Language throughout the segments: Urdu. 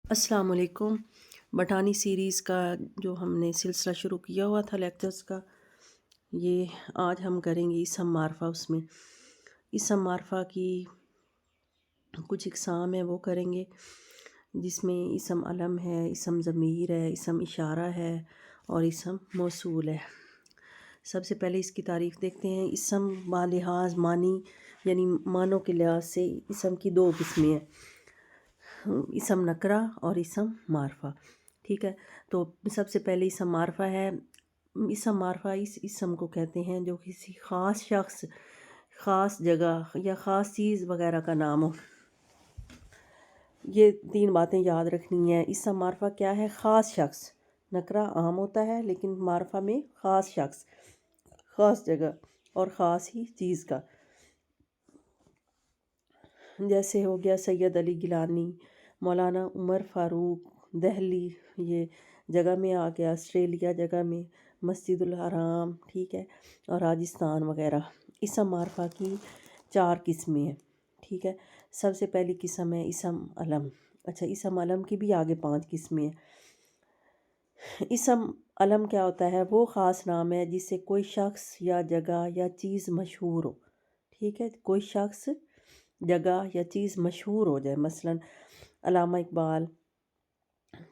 السلام علیکم۔ بٹانی سیریز کا جو ہم نے سلسلہ شروع کیا ہوا تھا لیکچرز کا، یہ آج ہم کریں گے اسم معرفہ۔ اس میں اسم معرفہ کی کچھ اقسام ہیں وہ کریں گے، جس میں اسم علم ہے، اسم ضمیر ہے، اسم اشارہ ہے اور اسم موصول ہے۔ سب سے پہلے اس کی تعریف دیکھتے ہیں۔ اسم بالحاظ معنی یعنی معنوں کے لحاظ سے اسم کی دو قسمیں ہیں، اسم نکرہ اور اسم معرفہ۔ ٹھیک ہے، تو سب سے پہلے اسم معرفہ ہے۔ اسم معرفہ اس اسم کو کہتے ہیں جو کسی خاص شخص، خاص جگہ یا خاص چیز وغیرہ کا نام ہو۔ یہ تین باتیں یاد رکھنی ہیں۔ اسم معرفہ کیا ہے؟ خاص شخص۔ نکرہ عام ہوتا ہے لیکن معرفہ میں خاص شخص، خاص جگہ اور خاص ہی چیز کا۔ جیسے ہو گیا سید علی گیلانی، مولانا عمر فاروق دہلی، یہ جگہ میں آ گیا، آسٹریلیا جگہ میں، مسجد الحرام، ٹھیک ہے، اور راجستھان وغیرہ۔ اسم معرفہ کی چار قسمیں ہیں، ٹھیک ہے۔ سب سے پہلی قسم ہے اسم علم۔ اچھا، اسم علم کی بھی آگے 5 قسمیں ہیں۔ اسم علم کیا ہوتا ہے؟ وہ خاص نام ہے جس سے کوئی شخص یا جگہ یا چیز مشہور ہو، ٹھیک ہے، کوئی شخص، جگہ یا چیز مشہور ہو جائے۔ مثلا علامہ اقبال،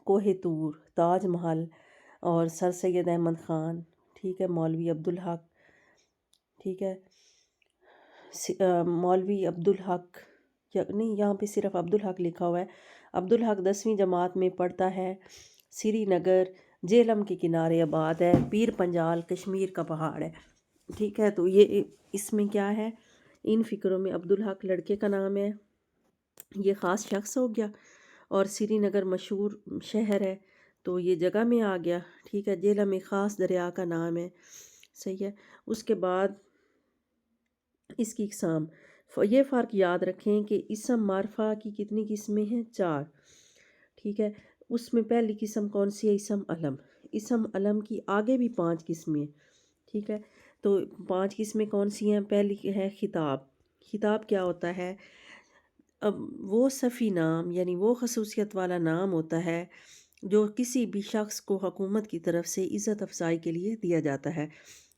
کوہ طور، تاج محل اور سر سید احمد خان، ٹھیک ہے، مولوی عبدالحق، ٹھیک ہے، مولوی عبدالحق، یا نہیں، یہاں پہ صرف عبدالحق لکھا ہوا ہے۔ عبدالحق 10ویں جماعت میں پڑھتا ہے، سری نگر جہلم کے کنارے آباد ہے، پیر پنجال کشمیر کا پہاڑ ہے، ٹھیک ہے۔ تو یہ اس میں کیا ہے؟ ان فکروں میں عبدالحق لڑکے کا نام ہے، یہ خاص شخص ہو گیا، اور سری نگر مشہور شہر ہے تو یہ جگہ میں آ گیا، ٹھیک ہے۔ جہلم میں خاص دریا کا نام ہے، صحیح ہے۔ اس کے بعد اس کی اقسام، یہ فرق یاد رکھیں کہ اسم معرفہ کی کتنی قسمیں ہیں؟ 4، ٹھیک ہے۔ اس میں پہلی قسم کون سی ہے؟ اسم علم۔ اسم علم کی آگے بھی 5 قسمیں ہیں، ٹھیک ہے۔ تو 5 قسمیں کون سی ہیں؟ پہلی ہے خطاب۔ خطاب کیا ہوتا ہے؟ اب وہ صفی نام یعنی وہ خصوصیت والا نام ہوتا ہے جو کسی بھی شخص کو حکومت کی طرف سے عزت افزائی کے لیے دیا جاتا ہے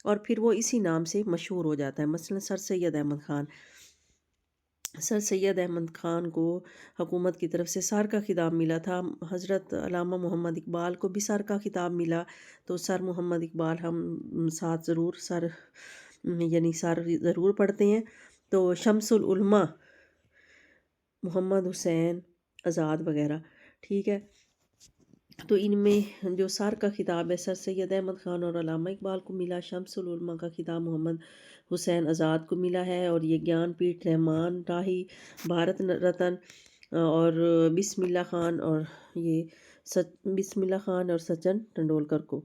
اور پھر وہ اسی نام سے مشہور ہو جاتا ہے۔ مثلا سر سید احمد خان، سر سید احمد خان کو حکومت کی طرف سے سر کا خطاب ملا تھا۔ حضرت علامہ محمد اقبال کو بھی سر کا خطاب ملا، تو سر محمد اقبال ہم ساتھ ضرور سر یعنی سر ضرور پڑھتے ہیں۔ تو شمس العلماء محمد حسین آزاد وغیرہ، ٹھیک ہے۔ تو ان میں جو سر کا خطاب ہے سر سید احمد خان اور علامہ اقبال کو ملا، شمس العلماء کا خطاب محمد حسین آزاد کو ملا ہے، اور یہ گیان پیٹھ رحمان راہی، بھارت رتن اور بسم اللہ خان اور یہ بسم اللہ خان اور سچن ٹنڈولکر کو۔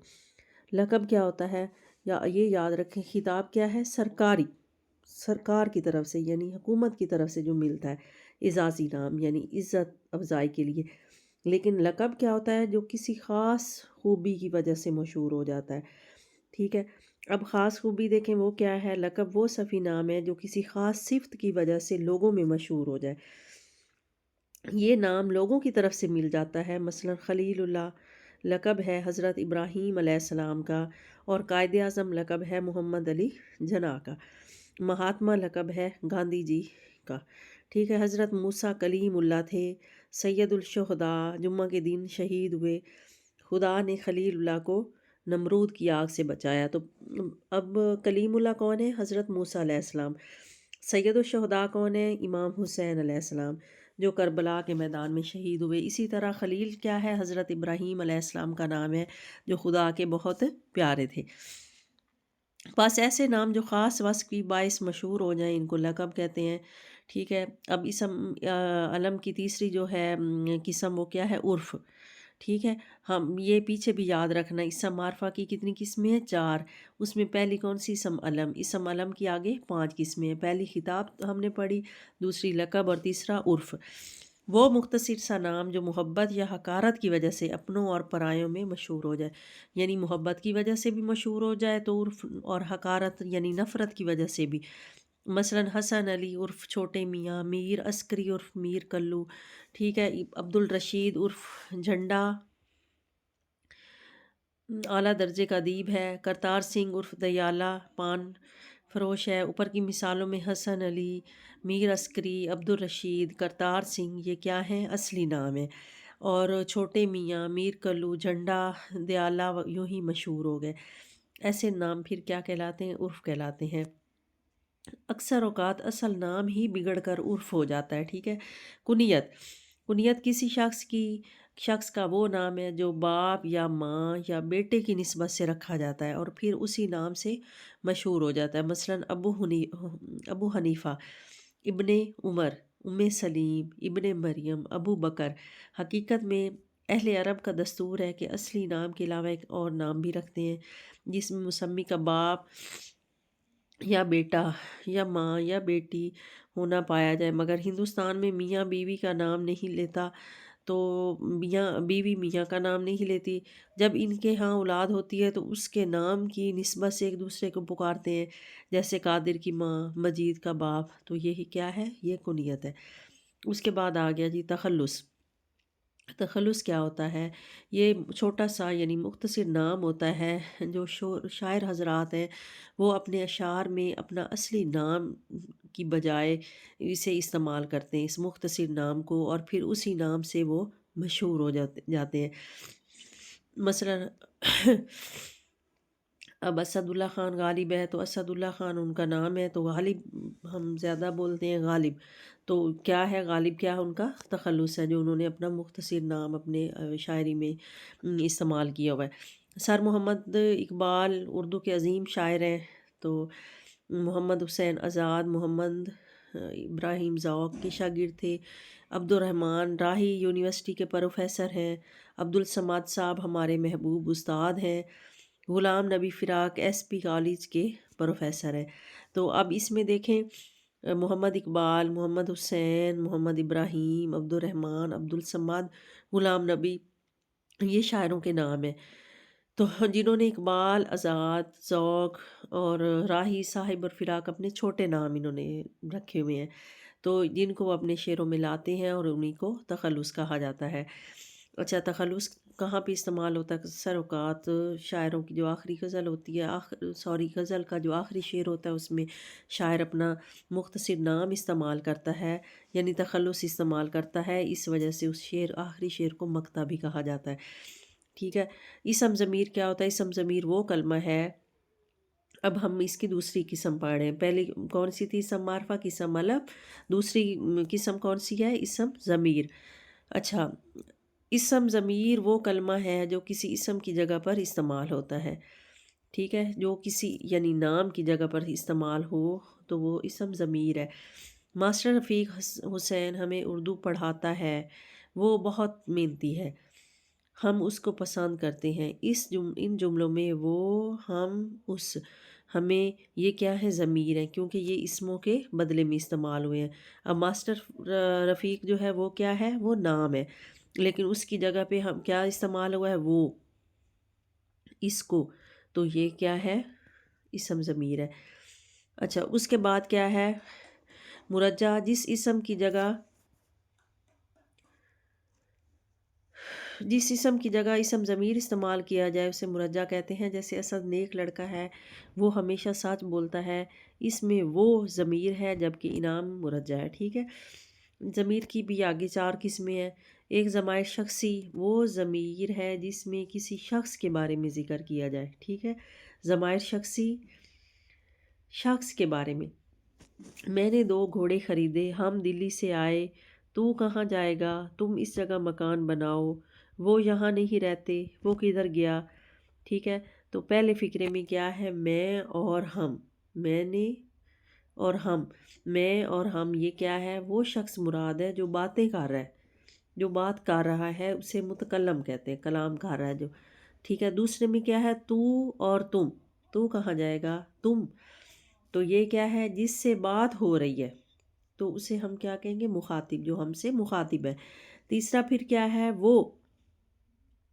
لقب کیا ہوتا ہے؟ یا یہ یاد رکھیں، خطاب کیا ہے؟ سرکاری، سرکار کی طرف سے یعنی حکومت کی طرف سے جو ملتا ہے، اعزازی نام یعنی عزت افزائی کے لیے۔ لیکن لقب کیا ہوتا ہے؟ جو کسی خاص خوبی کی وجہ سے مشہور ہو جاتا ہے، ٹھیک ہے۔ اب خاص خوبی دیکھیں وہ کیا ہے؟ لقب وہ صفی نام ہے جو کسی خاص صفت کی وجہ سے لوگوں میں مشہور ہو جائے، یہ نام لوگوں کی طرف سے مل جاتا ہے۔ مثلا خلیل اللہ لقب ہے حضرت ابراہیم علیہ السلام کا، اور قائد اعظم لقب ہے محمد علی جناح کا، مہاتما لقب ہے گاندھی جی کا، ٹھیک ہے۔ حضرت موسیٰ کلیم اللہ تھے، سید الشہداء جمعہ کے دن شہید ہوئے، خدا نے خلیل اللہ کو نمرود کی آگ سے بچایا۔ تو اب کلیم اللہ کون ہے؟ حضرت موسیٰ علیہ السلام۔ سید الشہداء کون ہے؟ امام حسین علیہ السلام جو کربلا کے میدان میں شہید ہوئے۔ اسی طرح خلیل کیا ہے؟ حضرت ابراہیم علیہ السلام کا نام ہے جو خدا کے بہت پیارے تھے۔ بس ایسے نام جو خاص وصف کی باعث مشہور ہو جائیں ان کو لقب کہتے ہیں، ٹھیک ہے۔ اب اسم علم کی تیسری جو ہے قسم وہ کیا ہے؟ عرف، ٹھیک ہے۔ ہم یہ پیچھے بھی یاد رکھنا، اسم معرفہ کی کتنی قسمیں ہیں؟ 4۔ اس میں پہلی کون سی؟ اسم علم۔ اسم علم کی آگے 5 قسمیں ہیں، پہلی خطاب ہم نے پڑھی، دوسری لقب اور تیسرا عرف۔ وہ مختصر سا نام جو محبت یا حقارت کی وجہ سے اپنوں اور پرایوں میں مشہور ہو جائے، یعنی محبت کی وجہ سے بھی مشہور ہو جائے تو عرف، اور حقارت یعنی نفرت کی وجہ سے بھی مثلاً حسن علی عرف چھوٹے میاں، میر عسکری عرف میر کلو، ٹھیک ہے، عبد الرشید عرف جھنڈا اعلیٰ درجے کا ادیب ہے، کرتار سنگھ عرف دیالہ پان فروش ہے۔ اوپر کی مثالوں میں حسن علی، میر عسکری، عبد الرشید، کرتار سنگھ یہ کیا ہیں؟ اصلی نام ہیں، اور چھوٹے میاں، میر کلو، جھنڈا، دیالہ یوں ہی مشہور ہو گئے۔ ایسے نام پھر کیا کہلاتے ہیں؟ عرف کہلاتے ہیں۔ اکثر اوقات اصل نام ہی بگڑ کر عرف ہو جاتا ہے، ٹھیک ہے۔ کنیت، کنیت کسی شخص کا وہ نام ہے جو باپ یا ماں یا بیٹے کی نسبت سے رکھا جاتا ہے اور پھر اسی نام سے مشہور ہو جاتا ہے۔ مثلاً ابو حنیفہ، ابن عمر، ام سلیم، ابن مریم، ابو بکر۔ حقیقت میں اہل عرب کا دستور ہے کہ اصلی نام کے علاوہ ایک اور نام بھی رکھتے ہیں جس میں مسمی کا باپ یا بیٹا یا ماں یا بیٹی ہونا پایا جائے، مگر ہندوستان میں میاں بیوی کا نام نہیں لیتا، تو بیوی میاں کا نام نہیں لیتی۔ جب ان کے ہاں اولاد ہوتی ہے تو اس کے نام کی نسبت سے ایک دوسرے کو پکارتے ہیں، جیسے قادر کی ماں، مجید کا باپ، تو یہی کیا ہے؟ یہ کنیت ہے۔ اس کے بعد آ گیا جی تخلص۔ تخلص کیا ہوتا ہے؟ یہ چھوٹا سا یعنی مختصر نام ہوتا ہے جو شاعر حضرات ہیں وہ اپنے اشعار میں اپنا اصلی نام کی بجائے اسے استعمال کرتے ہیں، اس مختصر نام کو، اور پھر اسی نام سے وہ مشہور ہو جاتے ہیں۔ مثلا اب اسد اللہ خان غالب ہے تو اسد اللہ خان ان کا نام ہے، تو غالب ہم زیادہ بولتے ہیں غالب، تو کیا ہے غالب؟ کیا ہے؟ ان کا تخلص ہے جو انہوں نے اپنا مختصر نام اپنے شاعری میں استعمال کیا ہوا ہے۔ سر محمد اقبال اردو کے عظیم شاعر ہیں، تو محمد حسین آزاد محمد ابراہیم ذوق کے شاگرد تھے۔ عبد الرحمن راہی یونیورسٹی کے پروفیسر ہیں۔ عبد الصمد صاحب ہمارے محبوب استاد ہیں۔ غلام نبی فراق ایس پی کالج کے پروفیسر ہیں۔ تو اب اس میں دیکھیں محمد اقبال، محمد حسین، محمد ابراہیم، عبد الرحمن، عبد الصمد، غلام نبی، یہ شاعروں کے نام ہیں، تو جنہوں نے اقبال، آزاد، ذوق اور راہی صاحب اور فراق اپنے چھوٹے نام انہوں نے رکھے ہوئے ہیں، تو جن کو وہ اپنے شعروں میں لاتے ہیں اور انہی کو تخلص کہا جاتا ہے۔ اچھا، تخلص کہاں پہ استعمال ہوتا ہے؟ اکثر اوقات شاعروں کی جو آخری غزل ہوتی ہے، غزل کا جو آخری شعر ہوتا ہے اس میں شاعر اپنا مختصر نام استعمال کرتا ہے، یعنی تخلص استعمال کرتا ہے، اس وجہ سے اس آخری شعر کو مقطع بھی کہا جاتا ہے، ٹھیک ہے۔ اسم ضمیر کیا ہوتا ہے؟ اسم ضمیر وہ کلمہ ہے، اب ہم اس کی دوسری قسم پڑھ رہے ہیں۔ پہلی کون سی تھی؟ اسم معرفہ کی اسم علم، دوسری قسم کون سی ہے؟ اسم ضمیر۔ اچھا، اسم ضمیر وہ کلمہ ہے جو کسی اسم کی جگہ پر استعمال ہوتا ہے، ٹھیک ہے، جو کسی یعنی نام کی جگہ پر استعمال ہو تو وہ اسم ضمیر ہے۔ ماسٹر رفیق حسین ہمیں اردو پڑھاتا ہے، وہ بہت محنتی ہے، ہم اس کو پسند کرتے ہیں۔ ان جملوں میں وہ، ہم، اس، ہمیں، یہ کیا ہے؟ ضمیر ہے، کیونکہ یہ اسموں کے بدلے میں استعمال ہوئے ہیں۔ اب ماسٹر رفیق جو ہے وہ کیا ہے؟ وہ نام ہے، لیکن اس کی جگہ پہ ہم کیا استعمال ہوا ہے؟ وہ، اس کو، تو یہ کیا ہے؟ اسم ضمیر ہے۔ اچھا، اس کے بعد کیا ہے؟ مرجع، جس اسم کی جگہ اسم ضمیر استعمال کیا جائے اسے مرجع کہتے ہیں۔ جیسے اسد نیک لڑکا ہے، وہ ہمیشہ سچ بولتا ہے، اس میں وہ ضمیر ہے جبکہ انعام مرجع ہے، ٹھیک ہے۔ ضمیر کی بھی آگے 4 قسمیں ہیں۔ ایک ضمائر شخصی، وہ ضمیر ہے جس میں کسی شخص کے بارے میں ذکر کیا جائے، ٹھیک ہے۔ ضمائر شخصی، شخص کے بارے میں نے 2 گھوڑے خریدے، ہم دلی سے آئے، تو کہاں جائے گا، تم اس جگہ مکان بناؤ، وہ یہاں نہیں رہتے، وہ کدھر گیا، ٹھیک ہے۔ تو پہلے فقرے میں کیا ہے؟ میں اور ہم، میں نے اور ہم، میں اور ہم، یہ کیا ہے؟ وہ شخص مراد ہے جو باتیں کر رہا ہے، جو بات کر رہا ہے اسے متکلم کہتے ہیں، کلام کر رہا ہے جو، ٹھیک ہے۔ دوسرے میں کیا ہے؟ تو اور تم، تو کہاں جائے گا، تم، تو یہ کیا ہے؟ جس سے بات ہو رہی ہے، تو اسے ہم کیا کہیں گے؟ مخاطب، جو ہم سے مخاطب ہے۔ تیسرا پھر کیا ہے؟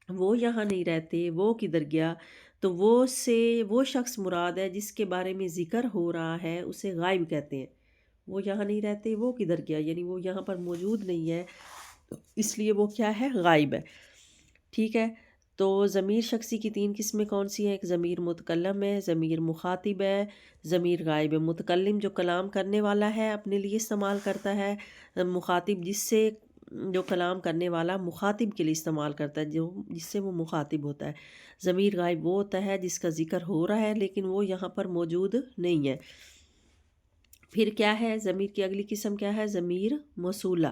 وہ یہاں نہیں رہتے، وہ کدھر گیا، تو وہ شخص مراد ہے جس کے بارے میں ذکر ہو رہا ہے، اسے غائب کہتے ہیں۔ وہ یہاں نہیں رہتے، وہ کدھر گیا، یعنی وہ یہاں پر موجود نہیں ہے، اس لیے وہ کیا ہے، غائب ہے، ٹھیک ہے۔ تو ضمیر شخصی کی 3 قسمیں کون سی ہیں؟ ایک ضمیر متکلم ہے، ضمیر مخاطب ہے، ضمیر غائب ہے۔ متکلم جو کلام کرنے والا ہے اپنے لیے استعمال کرتا ہے، مخاطب جو کلام کرنے والا مخاطب کے لیے استعمال کرتا ہے، جس سے وہ مخاطب ہوتا ہے۔ ضمیر غائب وہ ہوتا ہے جس کا ذکر ہو رہا ہے لیکن وہ یہاں پر موجود نہیں ہے۔ پھر کیا ہے ضمیر کی اگلی قسم، کیا ہے؟ ضمیر موصولہ۔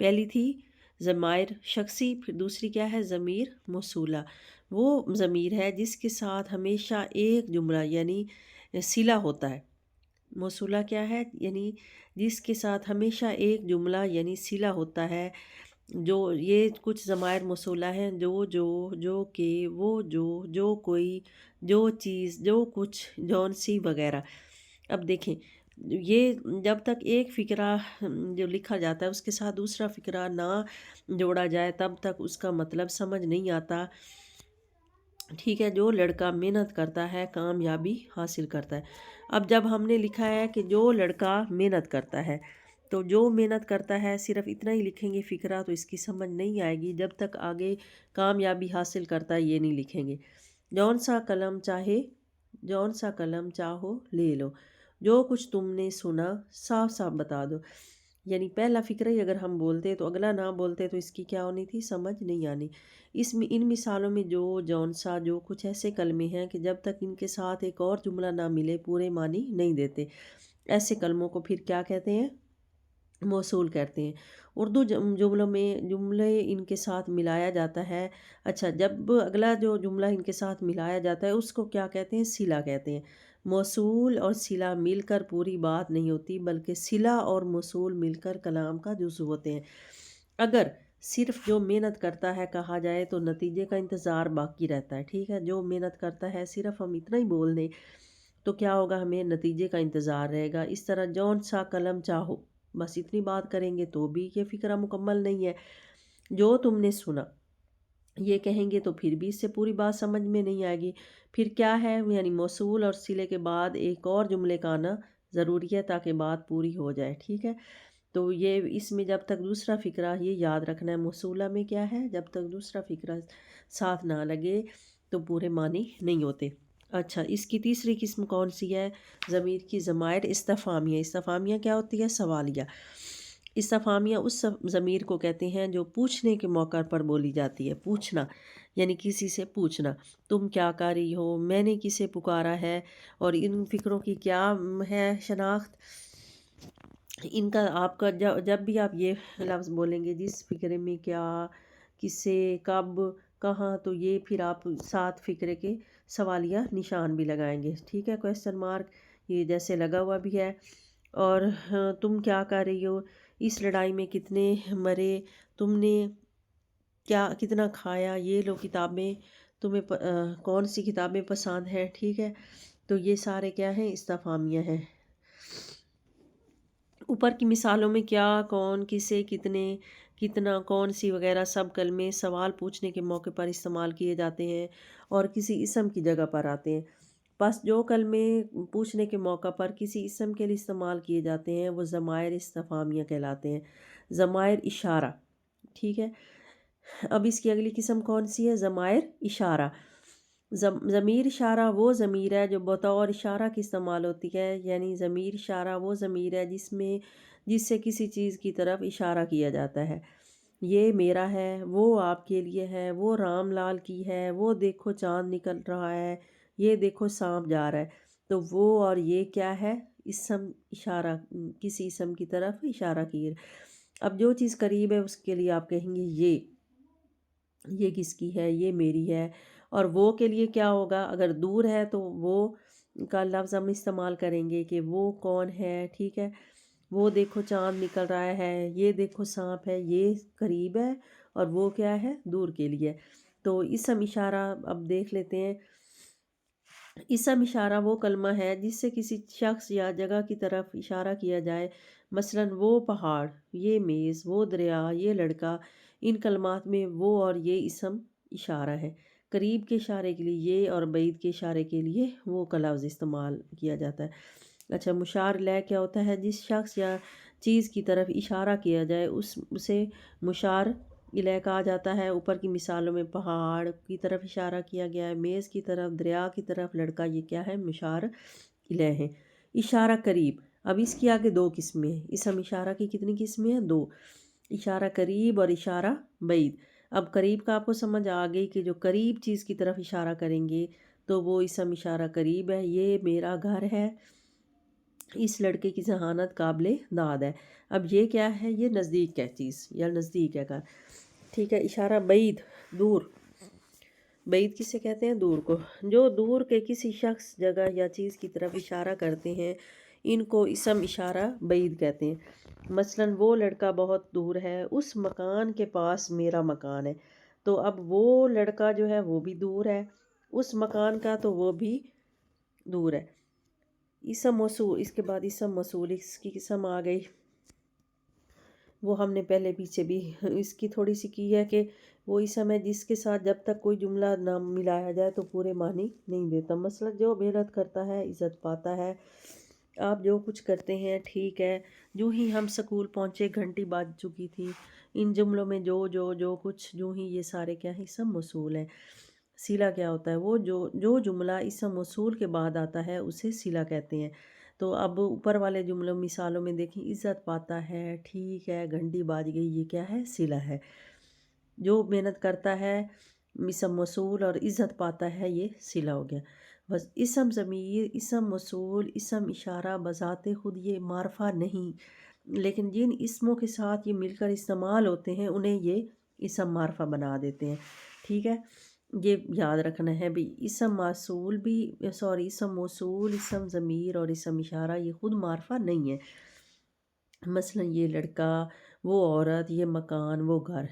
پہلی تھی ضمائر شخصی، پھر دوسری کیا ہے؟ ضمیر موصولہ۔ وہ ضمیر ہے جس کے ساتھ ہمیشہ ایک جملہ یعنی صلہ ہوتا ہے۔ موصولہ کیا ہے؟ یعنی جس کے ساتھ ہمیشہ ایک جملہ یعنی صلہ ہوتا ہے۔ یہ کچھ ضمائر موصولہ ہیں، جو کہ، وہ جو کوئی، جو چیز، جو کچھ، جون سی وغیرہ۔ اب دیکھیں، یہ جب تک ایک فقرہ جو لکھا جاتا ہے اس کے ساتھ دوسرا فقرہ نہ جوڑا جائے تب تک اس کا مطلب سمجھ نہیں آتا، ٹھیک ہے۔ جو لڑکا محنت کرتا ہے کامیابی حاصل کرتا ہے۔ اب جب ہم نے لکھا ہے کہ جو لڑکا محنت کرتا ہے، تو جو محنت کرتا ہے صرف اتنا ہی لکھیں گے فقرہ تو اس کی سمجھ نہیں آئے گی جب تک آگے کامیابی حاصل کرتا ہے یہ نہیں لکھیں گے۔ جون سا قلم چاہو لے لو، جو کچھ تم نے سنا صاف صاف بتا دو۔ یعنی پہلا فقرہ ہی اگر ہم بولتے تو اگلا نہ بولتے تو اس کی کیا ہونی تھی، سمجھ نہیں آنی۔ ان مثالوں میں جون سا، جو کچھ ایسے کلمے ہیں کہ جب تک ان کے ساتھ ایک اور جملہ نہ ملے پورے معنی نہیں دیتے۔ ایسے کلموں کو پھر کیا کہتے ہیں؟ موصول کہتے ہیں۔ اردو جملوں میں جملے ان کے ساتھ ملایا جاتا ہے۔ اچھا، جب اگلا جو جملہ ان کے ساتھ ملایا جاتا ہے اس کو کیا کہتے ہیں؟ صلہ کہتے ہیں۔ موصول اور صلہ مل کر پوری بات نہیں ہوتی بلکہ صلہ اور موصول مل کر کلام کا جزو ہوتے ہیں۔ اگر صرف جو محنت کرتا ہے کہا جائے تو نتیجے کا انتظار باقی رہتا ہے، ٹھیک ہے۔ جو محنت کرتا ہے صرف ہم اتنا ہی بول دیں تو کیا ہوگا، ہمیں نتیجے کا انتظار رہے گا۔ اس طرح جون سا قلم چاہو، بس اتنی بات کریں گے تو بھی یہ فقرہ مکمل نہیں ہے۔ جو تم نے سنا یہ کہیں گے تو پھر بھی اس سے پوری بات سمجھ میں نہیں آئے گی۔ پھر کیا ہے، یعنی موصول اور صلے کے بعد ایک اور جملے کا آنا ضروری ہے تاکہ بات پوری ہو جائے، ٹھیک ہے۔ تو یہ اس میں جب تک دوسرا فقرہ، یہ یاد رکھنا ہے، موصولہ میں کیا ہے، جب تک دوسرا فقرہ ساتھ نہ لگے تو پورے معنی نہیں ہوتے۔ اچھا، اس کی تیسری قسم کون سی ہے؟ ضمیر کی ضمائر استفہامیہ۔ استفہامیہ کیا ہوتی ہے؟ سوالیہ۔ استفہامیہ اس ضمیر کو کہتے ہیں جو پوچھنے کے موقع پر بولی جاتی ہے۔ پوچھنا یعنی کسی سے پوچھنا، تم کیا کر رہی ہو، میں نے کسے پکارا ہے، اور ان فکروں کی کیا ہے شناخت۔ ان کا آپ کا جب بھی آپ یہ لفظ بولیں گے، جس فکرے میں کیا، کسے، کب، کہاں، تو یہ پھر آپ ساتھ فکرے کے سوالیہ نشان بھی لگائیں گے، ٹھیک ہے، کویسچن مارک یہ جیسے لگا ہوا بھی ہے۔ اور تم کیا کر رہی ہو، اس لڑائی میں کتنے مرے، تم نے کتنا کھایا، یہ لو کتابیں، تمہیں کون سی کتابیں پسند ہیں، ٹھیک ہے۔ تو یہ سارے کیا ہیں، استفہامیہ ہیں۔ اوپر کی مثالوں میں کیا، کون، کسے، کتنے، کتنا، کون سی وغیرہ سب کلمے سوال پوچھنے کے موقع پر استعمال کیے جاتے ہیں اور کسی اسم کی جگہ پر آتے ہیں۔ بس جو کلمے پوچھنے کے موقع پر کسی اسم کے لیے استعمال کیے جاتے ہیں وہ ضمائر استفہامیہ کہلاتے ہیں۔ ضمائر اشارہ، ٹھیک ہے۔ اب اس کی اگلی قسم کون سی ہے؟ ضمائر اشارہ۔ ضمیر اشارہ وہ ضمیر ہے جو بطور اشارہ کی استعمال ہوتی ہے، یعنی ضمیر اشارہ وہ ضمیر ہے جس سے کسی چیز کی طرف اشارہ کیا جاتا ہے۔ یہ میرا ہے، وہ آپ کے لیے ہے، وہ رام لال کی ہے، وہ دیکھو چاند نکل رہا ہے، یہ دیکھو سانپ جا رہا ہے۔ تو وہ اور یہ کیا ہے؟ اسم اشارہ، کسی اسم کی طرف اشارہ کیے۔ اب جو چیز قریب ہے اس کے لیے آپ کہیں گے یہ کس کی ہے، یہ میری ہے۔ اور وہ کے لیے کیا ہوگا؟ اگر دور ہے تو وہ کا لفظ ہم استعمال کریں گے کہ وہ کون ہے، ٹھیک ہے۔ وہ دیکھو چاند نکل رہا ہے، یہ دیکھو سانپ ہے، یہ قریب ہے اور وہ کیا ہے؟ دور کے لیے۔ تو اسم اشارہ اب دیکھ لیتے ہیں۔ اسم اشارہ وہ کلمہ ہے جس سے کسی شخص یا جگہ کی طرف اشارہ کیا جائے، مثلاً وہ پہاڑ، یہ میز، وہ دریا، یہ لڑکا۔ ان کلمات میں وہ اور یہ اسم اشارہ ہے، قریب کے اشارے کے لیے یہ اور بعید کے اشارے کے لیے وہ کا لفظ استعمال کیا جاتا ہے۔ اچھا، مشار الیہ کیا ہوتا ہے؟ جس شخص یا چیز کی طرف اشارہ کیا جائے اسے مشار الیہ کہا جاتا ہے۔ اوپر کی مثالوں میں پہاڑ کی طرف اشارہ کیا گیا ہے، میز کی طرف، دریا کی طرف، لڑکا، یہ کیا ہے؟ مشار الیہ ہے۔ اشارہ قریب، اب اس کی آگے دو قسمیں ہیں، اسم اشارہ کی کتنی قسمیں ہیں؟ دو، اشارہ قریب اور اشارہ بعید۔ اب قریب کا آپ کو سمجھ آ گئی کہ جو قریب چیز کی طرف اشارہ کریں گے تو وہ اسم اشارہ قریب ہے، یہ میرا گھر ہے، اس لڑکے کی ذہانت قابل داد ہے۔ اب یہ کیا ہے؟ یہ نزدیک ہے چیز یا نزدیک ہے گھر، ٹھیک ہے۔ اشارہ بعید، دور، بعید کسے کہتے ہیں؟ دور کو۔ جو دور کے کسی شخص، جگہ یا چیز کی طرف اشارہ کرتے ہیں ان کو اسم اشارہ بعید کہتے ہیں۔ مثلاً وہ لڑکا بہت دور ہے، اس مکان کے پاس میرا مکان ہے، تو اب وہ لڑکا جو ہے وہ بھی دور ہے، اس مکان کا تو وہ بھی دور ہے۔ اسم موصول، اس کے بعد اسم موصول، اس کی قسم آ گئی، وہ ہم نے پہلے پیچھے بھی اس کی تھوڑی سی کی ہے کہ وہ اسم ہے جس کے ساتھ جب تک کوئی جملہ نہ ملایا جائے تو پورے معنی نہیں دیتا۔ مثلا جو محنت کرتا ہے عزت پاتا ہے، آپ جو کچھ کرتے ہیں ٹھیک ہے۔ جو ہی ہم سکول پہنچے گھنٹی بج چکی تھی، ان جملوں میں جو کچھ، جو ہی، یہ سارے کیا ہیں؟ اسم موصول ہیں۔ صلہ کیا ہوتا ہے؟ وہ جو جملہ اسم موصول کے بعد آتا ہے اسے صلہ کہتے ہیں۔ تو اب اوپر والے جملوں مثالوں میں دیکھیں، عزت پاتا ہے، ٹھیک ہے، گھنٹی بج گئی، یہ کیا ہے؟ صلہ ہے۔ جو محنت کرتا ہے اسم موصول اور عزت پاتا ہے یہ صلہ ہو گیا۔ بس اسم ضمیر، اسم موصول، اسم اشارہ بذات خود یہ معرفہ نہیں، لیکن جن اسموں کے ساتھ یہ مل کر استعمال ہوتے ہیں انہیں یہ اسم معرفہ بنا دیتے ہیں، ٹھیک ہے۔ یہ یاد رکھنا ہے بھی، اسم موصول بھی، اسم موصول، اسم ضمیر اور اسم اشارہ یہ خود معرفہ نہیں ہے۔ مثلا یہ لڑکا، وہ عورت، یہ مکان، وہ گھر،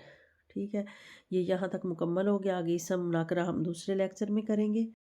ٹھیک ہے۔ یہ یہاں تک مکمل ہو گیا، آگے اسم نکرہ ہم دوسرے لیکچر میں کریں گے۔